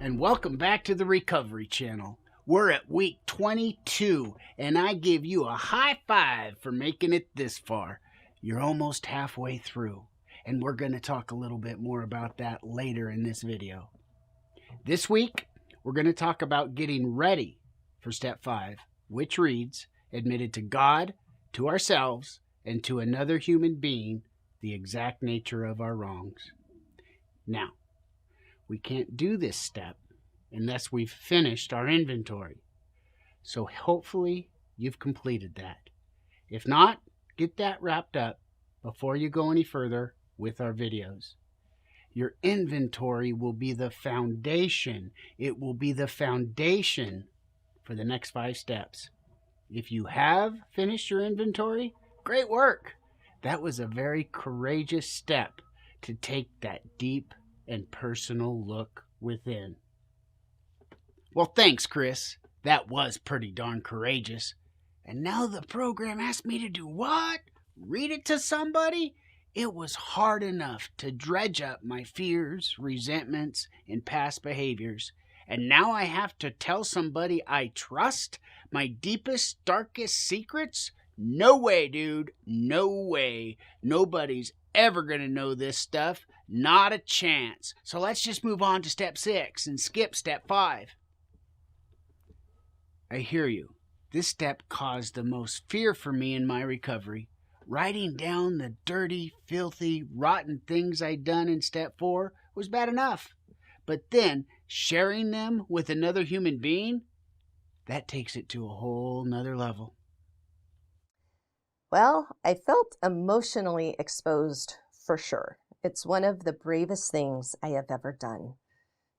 and welcome back to the Recovery Channel. We're at week 22, and I give you a high five for making it this far. You're almost halfway through, and we're going to talk a little bit more about that later in this video. This week, we're going to talk about getting ready for step 5, which reads, admitted to God, to ourselves, and to another human being the exact nature of our wrongs. Now, we can't do this step unless we've finished our inventory. So hopefully you've completed that. If not, get that wrapped up before you go any further with our videos. Your inventory will be the foundation. It will be the foundation for the next 5 steps. If you have finished your inventory, great work. That was a very courageous step to take that deep and personal look within. Well, thanks, Chris. That was pretty darn courageous. And now the program asked me to do what? Read it to somebody? It was hard enough to dredge up my fears, resentments, and past behaviors. And now I have to tell somebody I trust my deepest, darkest secrets? No way, dude. No way. Nobody's ever going to know this stuff. Not a chance. So let's just move on to step 6 and skip step 5. I hear you. This step caused the most fear for me in my recovery. Writing down the dirty, filthy, rotten things I'd done in step 4 was bad enough. But then sharing them with another human being, that takes it to a whole nother level. Well, I felt emotionally exposed for sure. It's one of the bravest things I have ever done.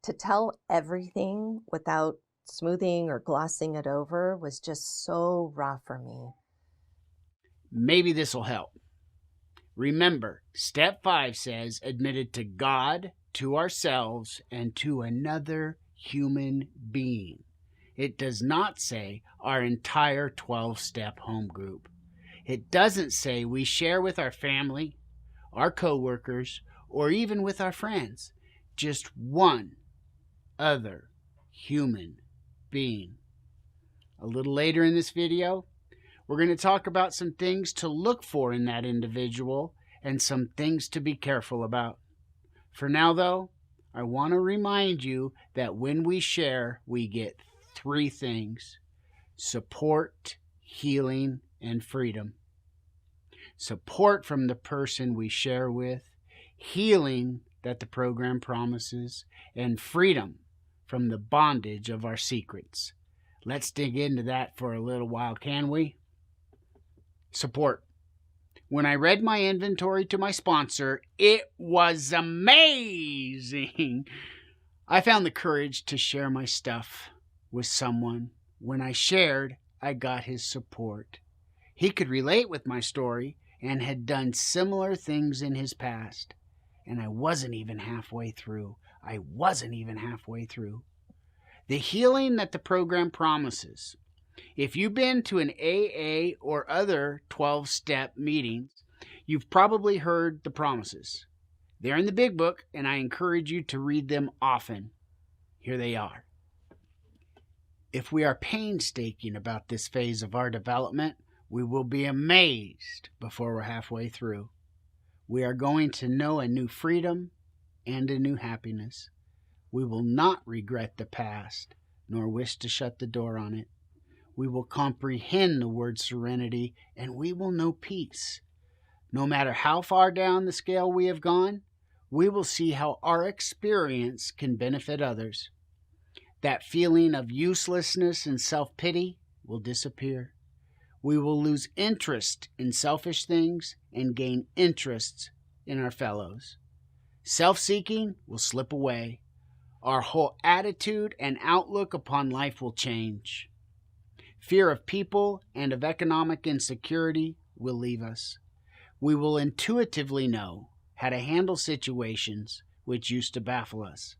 To tell everything without smoothing or glossing it over was just so raw for me. Maybe this will help. Remember, step 5 says admitted to God, to ourselves, and to another human being. It does not say our entire 12-step home group. It doesn't say we share with our family, our co-workers, or even with our friends. Just one other human being. A little later in this video, we're going to talk about some things to look for in that individual and some things to be careful about. For now, though, I want to remind you that when we share, we get 3 things: support, healing, and freedom. Support from the person we share with, healing that the program promises, and freedom from the bondage of our secrets. Let's dig into that for a little while, can we? Support. When I read my inventory to my sponsor, it was amazing. I found the courage to share my stuff with someone. When I shared, I got his support. He could relate with my story and had done similar things in his past. And I wasn't even halfway through. The healing that the program promises. If you've been to an AA or other 12-step meetings, you've probably heard the promises. They're in the big book, and I encourage you to read them often. Here they are. If we are painstaking about this phase of our development, we will be amazed before we're halfway through. We are going to know a new freedom and a new happiness. We will not regret the past, nor wish to shut the door on it. We will comprehend the word serenity, and we will know peace. No matter how far down the scale we have gone, we will see how our experience can benefit others. That feeling of uselessness and self-pity will disappear. We will lose interest in selfish things and gain interest in our fellows. Self-seeking will slip away. Our whole attitude and outlook upon life will change. Fear of people and of economic insecurity will leave us. We will intuitively know how to handle situations which used to baffle us.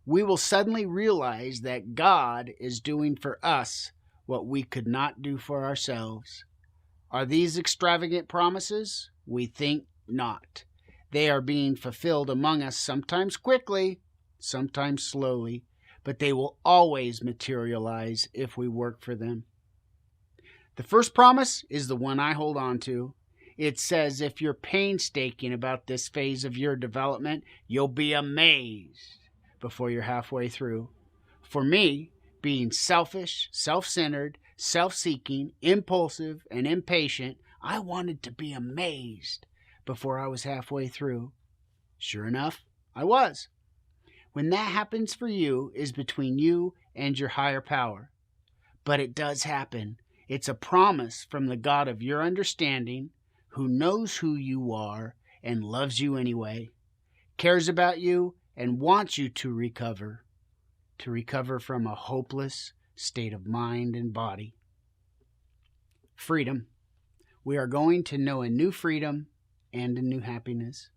We will suddenly realize that God is doing for us what we could not do for ourselves. Are these extravagant promises? We think not. They are being fulfilled among us, sometimes quickly, sometimes slowly, but they will always materialize if we work for them. The first promise is the one I hold on to. It says if you're painstaking about this phase of your development, you'll be amazed before you're halfway through. For me, being selfish, self-centered, self-seeking, impulsive, and impatient, I wanted to be amazed before I was halfway through. Sure enough, I was. When that happens for you is between you and your higher power. But it does happen. It's a promise from the God of your understanding, who knows who you are and loves you anyway, cares about you and wants you to recover from a hopeless state of mind and body. Freedom. We are going to know a new freedom and a new happiness.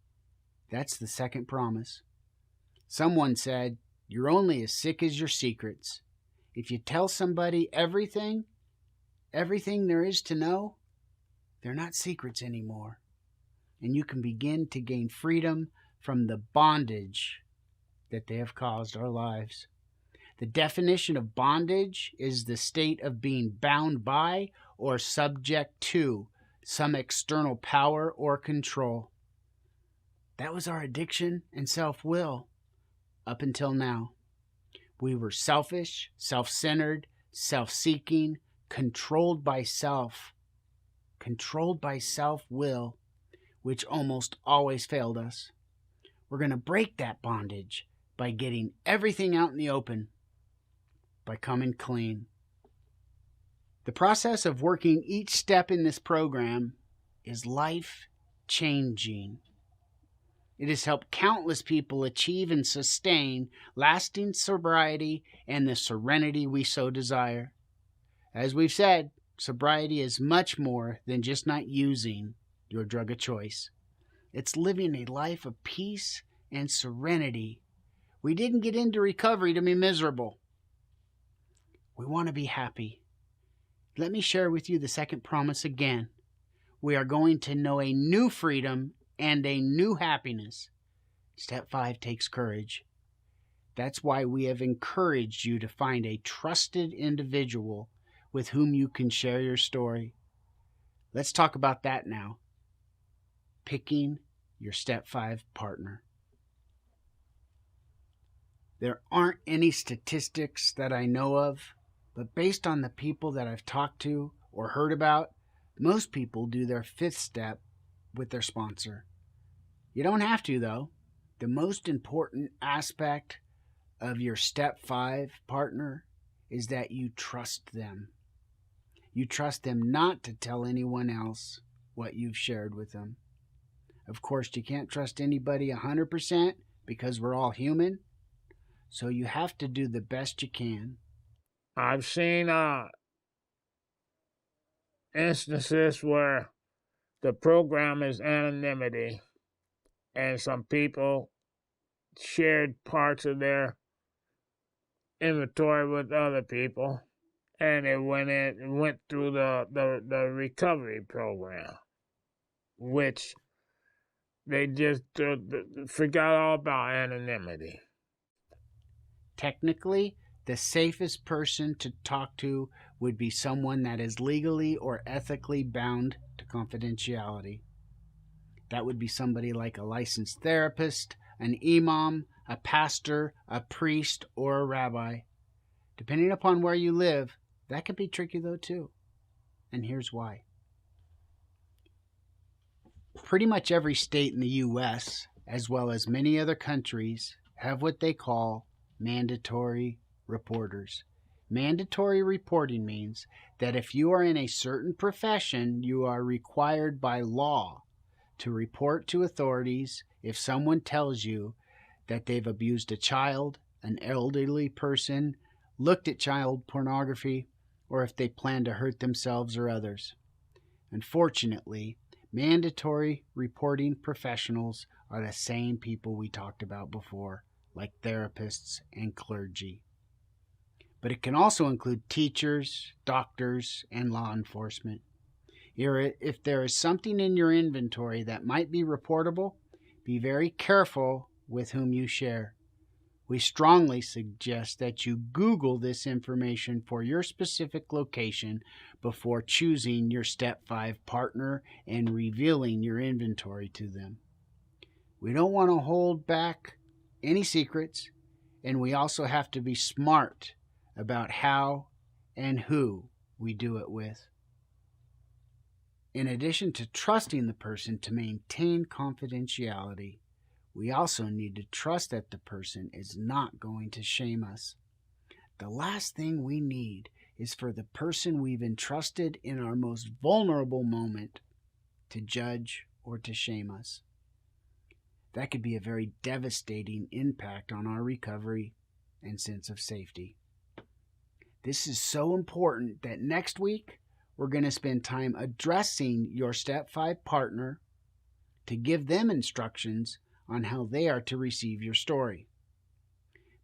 That's the second promise. Someone said, you're only as sick as your secrets. If you tell somebody everything there is to know, they're not secrets anymore. And you can begin to gain freedom from the bondage that they have caused our lives. The definition of bondage is the state of being bound by or subject to some external power or control. That was our addiction and self-will up until now. We were selfish, self-centered, self-seeking, controlled by self-will, which almost always failed us. We're going to break that bondage by getting everything out in the open, by coming clean. The process of working each step in this program is life-changing. It has helped countless people achieve and sustain lasting sobriety and the serenity we so desire. As we've said, sobriety is much more than just not using your drug of choice. It's living a life of peace and serenity. We didn't get into recovery to be miserable. We want to be happy. Let me share with you the second promise again. We are going to know a new freedom and a new happiness. Step 5 takes courage. That's why we have encouraged you to find a trusted individual with whom you can share your story. Let's talk about that now. Picking your Step 5 partner. There aren't any statistics that I know of, but based on the people that I've talked to or heard about, most people do their 5th step with their sponsor. You don't have to, though. The most important aspect of your Step 5 partner is that you trust them. You trust them not to tell anyone else what you've shared with them. Of course, you can't trust anybody 100% because we're all human, so you have to do the best you can. I've seen instances where the program is anonymity and some people shared parts of their inventory with other people, and it went through the recovery program, which they just forgot all about anonymity. Technically, the safest person to talk to would be someone that is legally or ethically bound to confidentiality. That would be somebody like a licensed therapist, an imam, a pastor, a priest, or a rabbi. Depending upon where you live, that can be tricky though too. And here's why. Pretty much every state in the U.S., as well as many other countries, have what they call mandatory reporters. Mandatory reporting means that if you are in a certain profession, you are required by law to report to authorities if someone tells you that they've abused a child, an elderly person, looked at child pornography, or if they plan to hurt themselves or others. Unfortunately, mandatory reporting professionals are the same people we talked about before, like therapists and clergy. But it can also include teachers, doctors, and law enforcement. If there is something in your inventory that might be reportable, be very careful with whom you share. We strongly suggest that you Google this information for your specific location before choosing your Step 5 partner and revealing your inventory to them. We don't want to hold back any secrets, and we also have to be smart about how and who we do it with. In addition to trusting the person to maintain confidentiality, we also need to trust that the person is not going to shame us. The last thing we need is for the person we've entrusted in our most vulnerable moment to judge or to shame us. That could be a very devastating impact on our recovery and sense of safety. This is so important that next week we're going to spend time addressing your Step 5 partner to give them instructions on how they are to receive your story.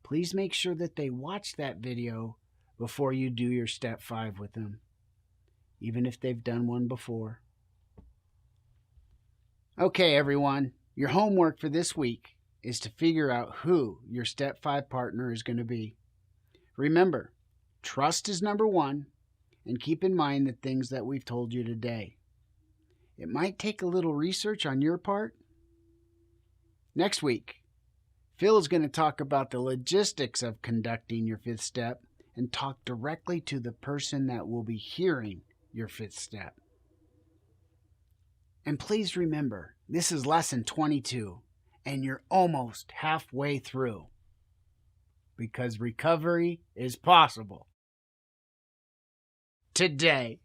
Please make sure that they watch that video before you do your Step 5 with them, even if they've done one before. Okay, everyone, your homework for this week is to figure out who your Step 5 partner is going to be. Remember, trust is number one, and keep in mind the things that we've told you today. It might take a little research on your part. Next week, Phil is going to talk about the logistics of conducting your 5th step and talk directly to the person that will be hearing your 5th step. And please remember, this is lesson 22, and you're almost halfway through, because recovery is possible today.